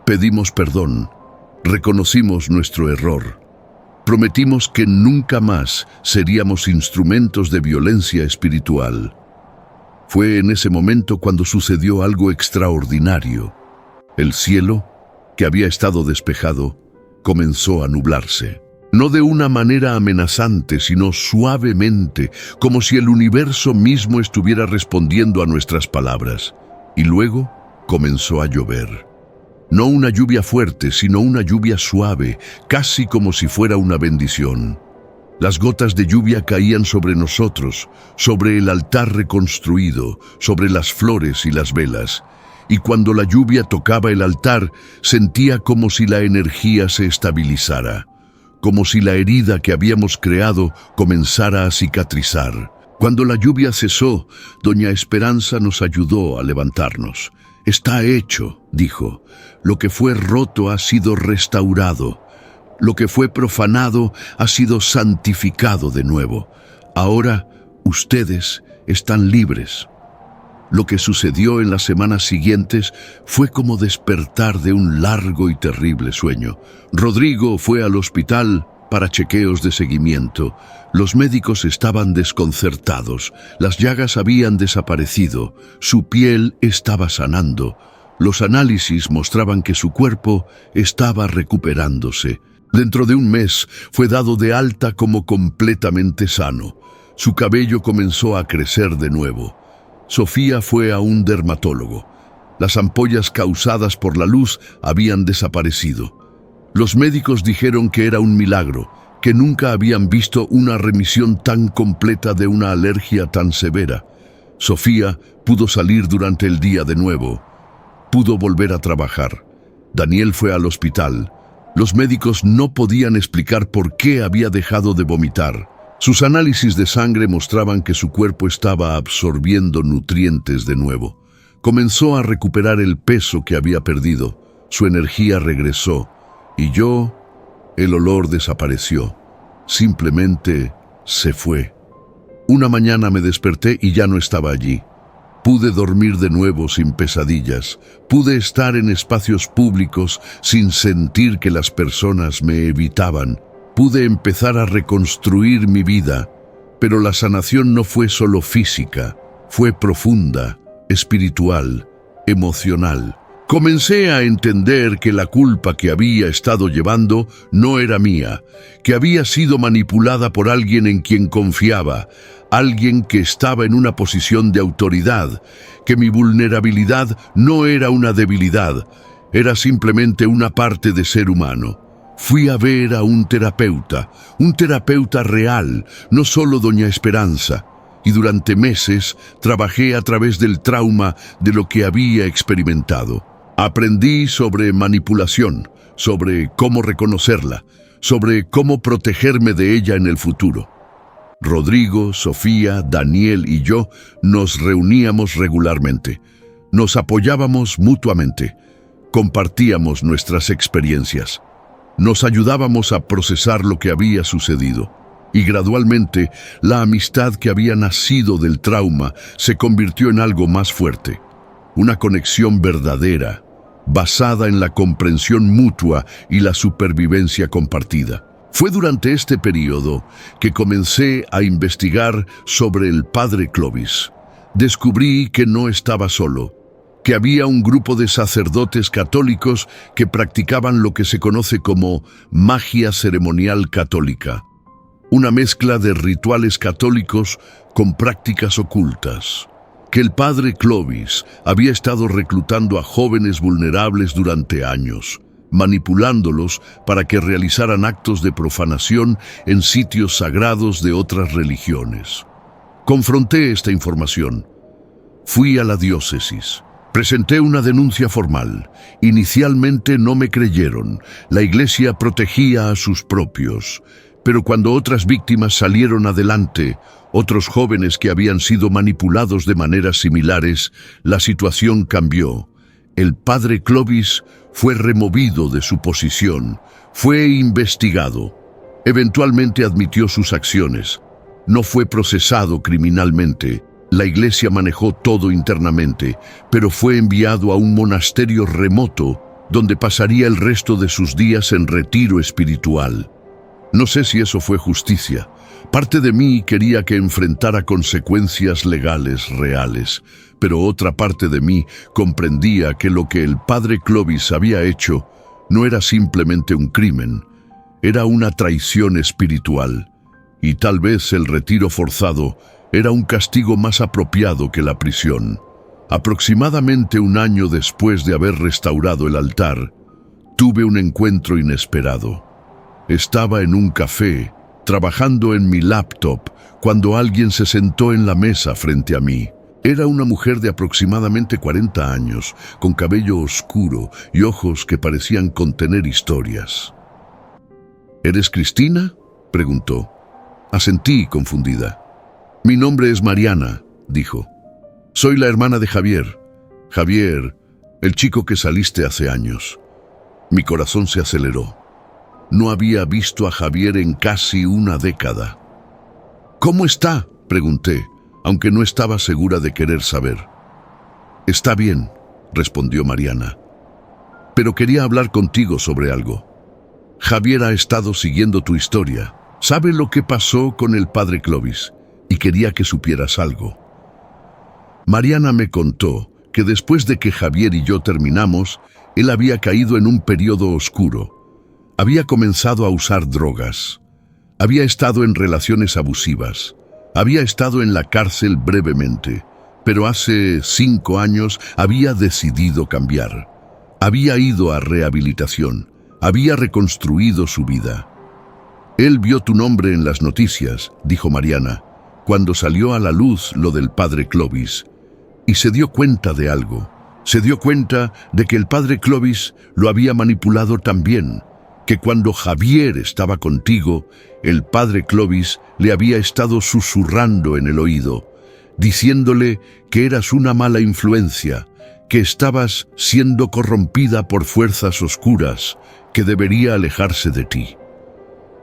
Pedimos perdón, reconocimos nuestro error. Prometimos que nunca más seríamos instrumentos de violencia espiritual. Fue en ese momento cuando sucedió algo extraordinario. El cielo, que había estado despejado, comenzó a nublarse. No de una manera amenazante, sino suavemente, como si el universo mismo estuviera respondiendo a nuestras palabras. Y luego comenzó a llover. No una lluvia fuerte, sino una lluvia suave, casi como si fuera una bendición. Las gotas de lluvia caían sobre nosotros, sobre el altar reconstruido, sobre las flores y las velas. Y cuando la lluvia tocaba el altar, sentía como si la energía se estabilizara, como si la herida que habíamos creado comenzara a cicatrizar. Cuando la lluvia cesó, doña Esperanza nos ayudó a levantarnos. «Está hecho», dijo. «Lo que fue roto ha sido restaurado. Lo que fue profanado ha sido santificado de nuevo. Ahora ustedes están libres». Lo que sucedió en las semanas siguientes fue como despertar de un largo y terrible sueño. Rodrigo fue al hospital para chequeos de seguimiento. Los médicos estaban desconcertados. Las llagas habían desaparecido. Su piel estaba sanando. Los análisis mostraban que su cuerpo estaba recuperándose. Dentro de un mes fue dado de alta como completamente sano. Su cabello comenzó a crecer de nuevo. Sofía fue a un dermatólogo. Las ampollas causadas por la luz habían desaparecido. Los médicos dijeron que era un milagro, que nunca habían visto una remisión tan completa de una alergia tan severa. Sofía pudo salir durante el día de nuevo. Pudo volver a trabajar. Daniel fue al hospital. Los médicos no podían explicar por qué había dejado de vomitar. Sus análisis de sangre mostraban que su cuerpo estaba absorbiendo nutrientes de nuevo. Comenzó a recuperar el peso que había perdido. Su energía regresó. Y el olor desapareció. Simplemente se fue. Una mañana me desperté y ya no estaba allí. Pude dormir de nuevo sin pesadillas. Pude estar en espacios públicos sin sentir que las personas me evitaban. Pude empezar a reconstruir mi vida, pero la sanación no fue solo física, fue profunda, espiritual, emocional. Comencé a entender que la culpa que había estado llevando no era mía, que había sido manipulada por alguien en quien confiaba, alguien que estaba en una posición de autoridad, que mi vulnerabilidad no era una debilidad, era simplemente una parte de ser humano. Fui a ver a un terapeuta real, no solo doña Esperanza, y durante meses trabajé a través del trauma de lo que había experimentado. Aprendí sobre manipulación, sobre cómo reconocerla, sobre cómo protegerme de ella en el futuro. Rodrigo, Sofía, Daniel y yo nos reuníamos regularmente. Nos apoyábamos mutuamente, compartíamos nuestras experiencias. Nos ayudábamos a procesar lo que había sucedido, y gradualmente la amistad que había nacido del trauma se convirtió en algo más fuerte, una conexión verdadera, basada en la comprensión mutua y la supervivencia compartida. Fue durante este periodo que comencé a investigar sobre el padre Clovis. Descubrí que no estaba solo, que había un grupo de sacerdotes católicos que practicaban lo que se conoce como magia ceremonial católica, una mezcla de rituales católicos con prácticas ocultas. Que el padre Clovis había estado reclutando a jóvenes vulnerables durante años, manipulándolos para que realizaran actos de profanación en sitios sagrados de otras religiones. Confronté esta información. Fui a la diócesis. Presenté una denuncia formal. Inicialmente no me creyeron. La iglesia protegía a sus propios. Pero cuando otras víctimas salieron adelante, otros jóvenes que habían sido manipulados de maneras similares, la situación cambió. El padre Clovis fue removido de su posición, fue investigado. Eventualmente admitió sus acciones. No fue procesado criminalmente. La iglesia manejó todo internamente, pero fue enviado a un monasterio remoto, donde pasaría el resto de sus días en retiro espiritual. No sé si eso fue justicia. Parte de mí quería que enfrentara consecuencias legales reales, pero otra parte de mí comprendía que lo que el padre Clovis había hecho no era simplemente un crimen, era una traición espiritual, y tal vez el retiro forzado era un castigo más apropiado que la prisión. Aproximadamente un año después de haber restaurado el altar, tuve un encuentro inesperado. Estaba en un café, trabajando en mi laptop, cuando alguien se sentó en la mesa frente a mí. Era una mujer de aproximadamente 40 años, con cabello oscuro y ojos que parecían contener historias. ¿Eres Cristina?, preguntó. Asentí, confundida. Mi nombre es Mariana, dijo. Soy la hermana de Javier. Javier, el chico que saliste hace años. Mi corazón se aceleró. No había visto a Javier en casi una década. ¿Cómo está?, pregunté, aunque no estaba segura de querer saber. Está bien, respondió Mariana. Pero quería hablar contigo sobre algo. Javier ha estado siguiendo tu historia. Sabe lo que pasó con el padre Clovis y quería que supieras algo. Mariana me contó que después de que Javier y yo terminamos, él había caído en un periodo oscuro. Había comenzado a usar drogas. Había estado en relaciones abusivas. Había estado en la cárcel brevemente, pero hace 5 años había decidido cambiar. Había ido a rehabilitación. Había reconstruido su vida. Él vio tu nombre en las noticias, dijo Mariana, cuando salió a la luz lo del padre Clovis, y se dio cuenta de algo. Se dio cuenta de que el padre Clovis lo había manipulado también, que cuando Javier estaba contigo, el padre Clovis le había estado susurrando en el oído, diciéndole que eras una mala influencia, que estabas siendo corrompida por fuerzas oscuras, que debería alejarse de ti.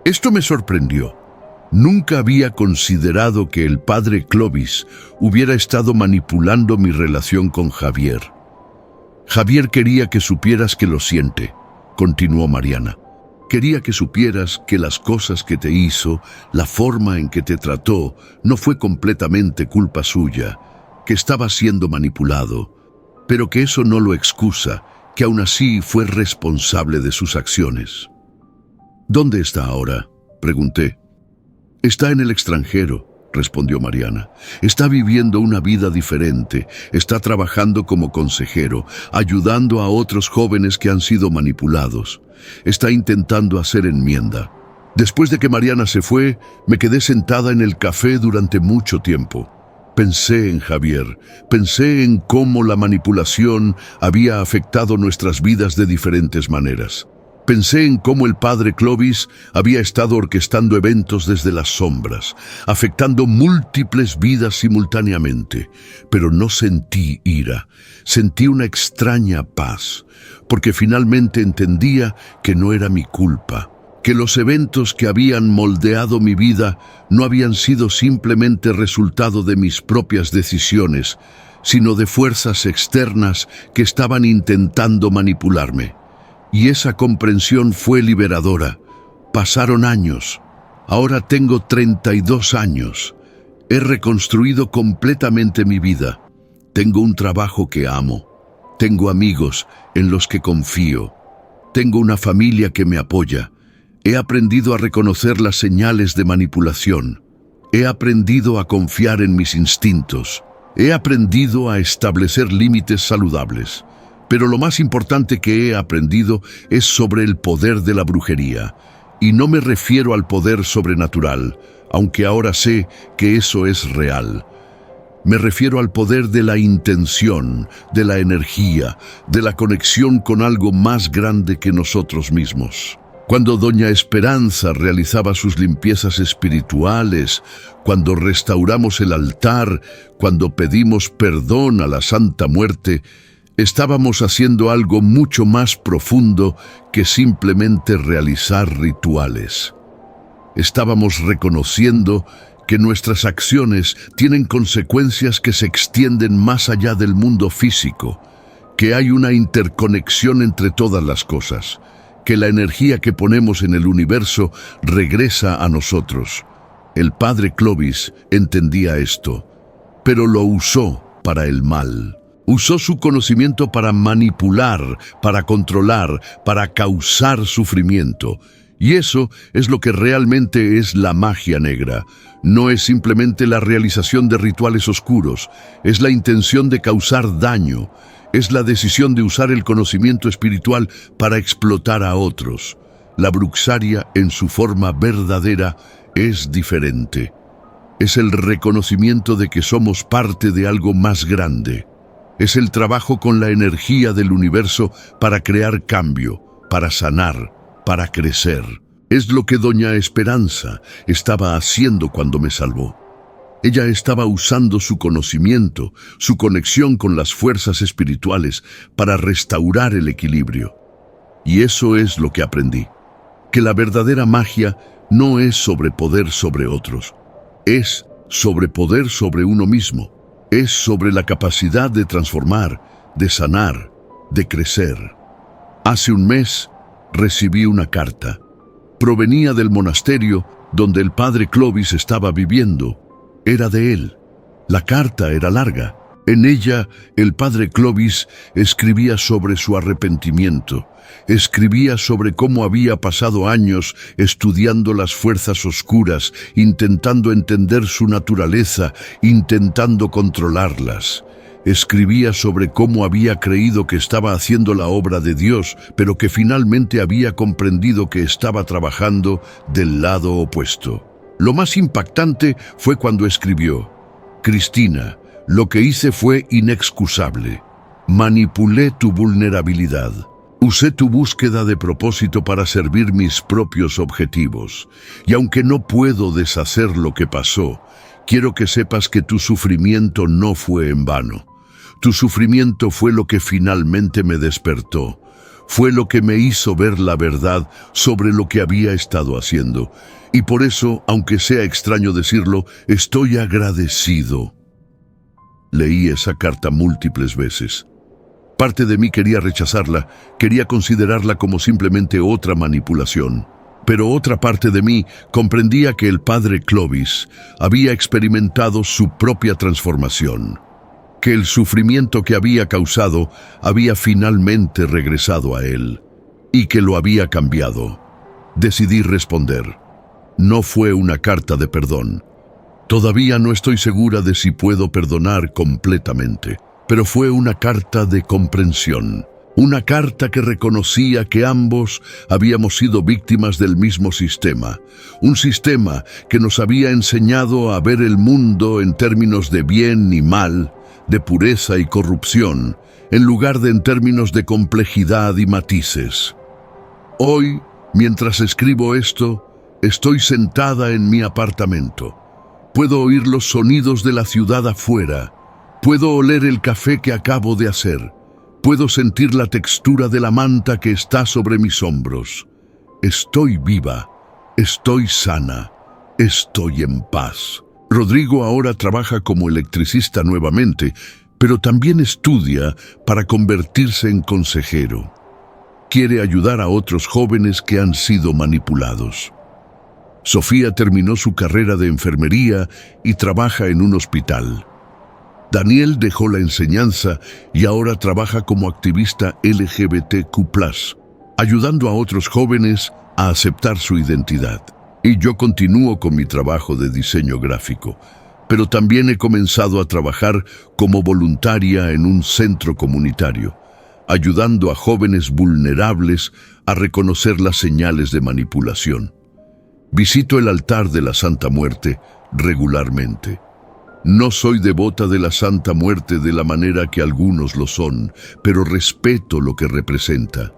Esto me sorprendió. Nunca había considerado que el padre Clovis hubiera estado manipulando mi relación con Javier. Javier quería que supieras que lo siente, continuó Mariana. Quería que supieras que las cosas que te hizo, la forma en que te trató, no fue completamente culpa suya, que estaba siendo manipulado, pero que eso no lo excusa, que aún así fue responsable de sus acciones. ¿Dónde está ahora?, pregunté. Está en el extranjero, respondió Mariana. Está viviendo una vida diferente, está trabajando como consejero, ayudando a otros jóvenes que han sido manipulados. Está intentando hacer enmienda. Después de que Mariana se fue, me quedé sentada en el café durante mucho tiempo. Pensé en Javier, pensé en cómo la manipulación había afectado nuestras vidas de diferentes maneras. Pensé en cómo el padre Clovis había estado orquestando eventos desde las sombras, afectando múltiples vidas simultáneamente, pero no sentí ira, sentí una extraña paz, porque finalmente entendía que no era mi culpa, que los eventos que habían moldeado mi vida no habían sido simplemente resultado de mis propias decisiones, sino de fuerzas externas que estaban intentando manipularme. Y esa comprensión fue liberadora. Pasaron años. Ahora tengo 32 años. He reconstruido completamente mi vida. Tengo un trabajo que amo. Tengo amigos en los que confío. Tengo una familia que me apoya. He aprendido a reconocer las señales de manipulación. He aprendido a confiar en mis instintos. He aprendido a establecer límites saludables. Pero lo más importante que he aprendido es sobre el poder de la brujería. Y no me refiero al poder sobrenatural, aunque ahora sé que eso es real. Me refiero al poder de la intención, de la energía, de la conexión con algo más grande que nosotros mismos. Cuando Doña Esperanza realizaba sus limpiezas espirituales, cuando restauramos el altar, cuando pedimos perdón a la Santa Muerte, estábamos haciendo algo mucho más profundo que simplemente realizar rituales. Estábamos reconociendo que nuestras acciones tienen consecuencias que se extienden más allá del mundo físico, que hay una interconexión entre todas las cosas, que la energía que ponemos en el universo regresa a nosotros. El padre Clovis entendía esto, pero lo usó para el mal. Usó su conocimiento para manipular, para controlar, para causar sufrimiento. Y eso es lo que realmente es la magia negra. No es simplemente la realización de rituales oscuros, es la intención de causar daño, es la decisión de usar el conocimiento espiritual para explotar a otros. La bruxaria en su forma verdadera es diferente. Es el reconocimiento de que somos parte de algo más grande. Es el trabajo con la energía del universo para crear cambio, para sanar, para crecer. Es lo que Doña Esperanza estaba haciendo cuando me salvó. Ella estaba usando su conocimiento, su conexión con las fuerzas espirituales para restaurar el equilibrio. Y eso es lo que aprendí, que la verdadera magia no es sobre poder sobre otros, es sobre poder sobre uno mismo, es sobre la capacidad de transformar, de sanar, de crecer. Hace un mes recibí una carta. Provenía del monasterio donde el padre Clovis estaba viviendo. Era de él. La carta era larga. En ella, el padre Clovis escribía sobre su arrepentimiento. Escribía sobre cómo había pasado años estudiando las fuerzas oscuras, intentando entender su naturaleza, intentando controlarlas. Escribía sobre cómo había creído que estaba haciendo la obra de Dios, pero que finalmente había comprendido que estaba trabajando del lado opuesto. Lo más impactante fue cuando escribió: Cristina, lo que hice fue inexcusable. Manipulé tu vulnerabilidad. Usé tu búsqueda de propósito para servir mis propios objetivos. Y aunque no puedo deshacer lo que pasó, quiero que sepas que tu sufrimiento no fue en vano. Tu sufrimiento fue lo que finalmente me despertó. Fue lo que me hizo ver la verdad sobre lo que había estado haciendo. Y por eso, aunque sea extraño decirlo, estoy agradecido. Leí esa carta múltiples veces. Parte de mí quería rechazarla, quería considerarla como simplemente otra manipulación. Pero otra parte de mí comprendía que el padre Clovis había experimentado su propia transformación, que el sufrimiento que había causado había finalmente regresado a él, y que lo había cambiado. Decidí responder. No fue una carta de perdón. Todavía no estoy segura de si puedo perdonar completamente, pero fue una carta de comprensión. Una carta que reconocía que ambos habíamos sido víctimas del mismo sistema. Un sistema que nos había enseñado a ver el mundo en términos de bien y mal, de pureza y corrupción, en lugar de en términos de complejidad y matices. Hoy, mientras escribo esto, estoy sentada en mi apartamento. Puedo oír los sonidos de la ciudad afuera. Puedo oler el café que acabo de hacer. Puedo sentir la textura de la manta que está sobre mis hombros. Estoy viva. Estoy sana. Estoy en paz. Rodrigo ahora trabaja como electricista nuevamente, pero también estudia para convertirse en consejero. Quiere ayudar a otros jóvenes que han sido manipulados. Sofía terminó su carrera de enfermería y trabaja en un hospital. Daniel dejó la enseñanza y ahora trabaja como activista LGBTQ+, ayudando a otros jóvenes a aceptar su identidad. Y yo continúo con mi trabajo de diseño gráfico, pero también he comenzado a trabajar como voluntaria en un centro comunitario, ayudando a jóvenes vulnerables a reconocer las señales de manipulación. Visito el altar de la Santa Muerte regularmente. No soy devota de la Santa Muerte de la manera que algunos lo son, pero respeto lo que representa.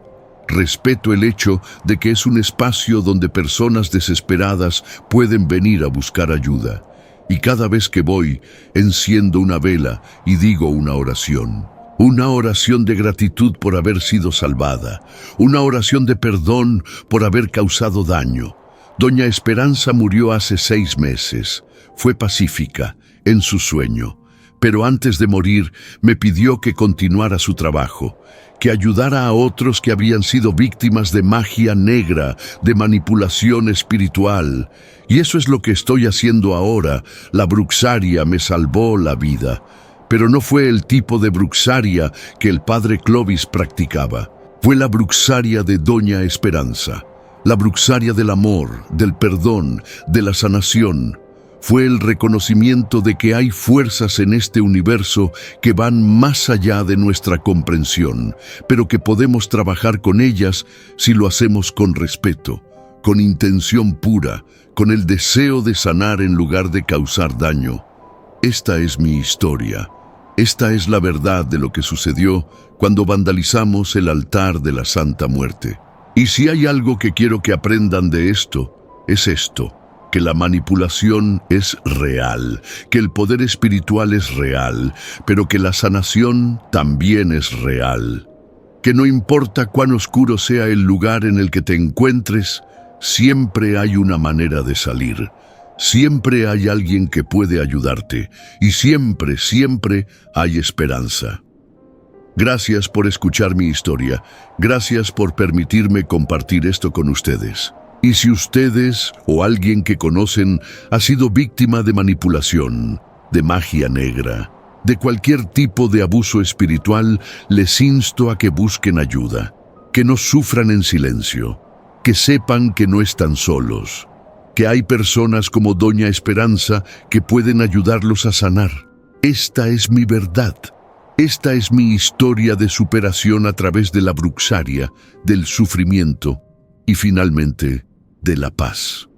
Respeto el hecho de que es un espacio donde personas desesperadas pueden venir a buscar ayuda. Y cada vez que voy, enciendo una vela y digo una oración. Una oración de gratitud por haber sido salvada. Una oración de perdón por haber causado daño. Doña Esperanza murió hace 6 meses. Fue pacífica, en su sueño. Pero antes de morir, me pidió que continuara su trabajo, que ayudara a otros que habían sido víctimas de magia negra, de manipulación espiritual. Y eso es lo que estoy haciendo ahora. La bruxaria me salvó la vida. Pero no fue el tipo de bruxaria que el padre Clovis practicaba. Fue la bruxaria de Doña Esperanza. La bruxaria del amor, del perdón, de la sanación. Fue el reconocimiento de que hay fuerzas en este universo que van más allá de nuestra comprensión, pero que podemos trabajar con ellas si lo hacemos con respeto, con intención pura, con el deseo de sanar en lugar de causar daño. Esta es mi historia. Esta es la verdad de lo que sucedió cuando vandalizamos el altar de la Santa Muerte. Y si hay algo que quiero que aprendan de esto, es esto. Que la manipulación es real, que el poder espiritual es real, pero que la sanación también es real. Que no importa cuán oscuro sea el lugar en el que te encuentres, siempre hay una manera de salir. Siempre hay alguien que puede ayudarte y siempre, siempre hay esperanza. Gracias por escuchar mi historia. Gracias por permitirme compartir esto con ustedes. Y si ustedes o alguien que conocen ha sido víctima de manipulación, de magia negra, de cualquier tipo de abuso espiritual, les insto a que busquen ayuda, que no sufran en silencio, que sepan que no están solos, que hay personas como Doña Esperanza que pueden ayudarlos a sanar. Esta es mi verdad. Esta es mi historia de superación a través de la bruxaria, del sufrimiento y finalmente de la paz.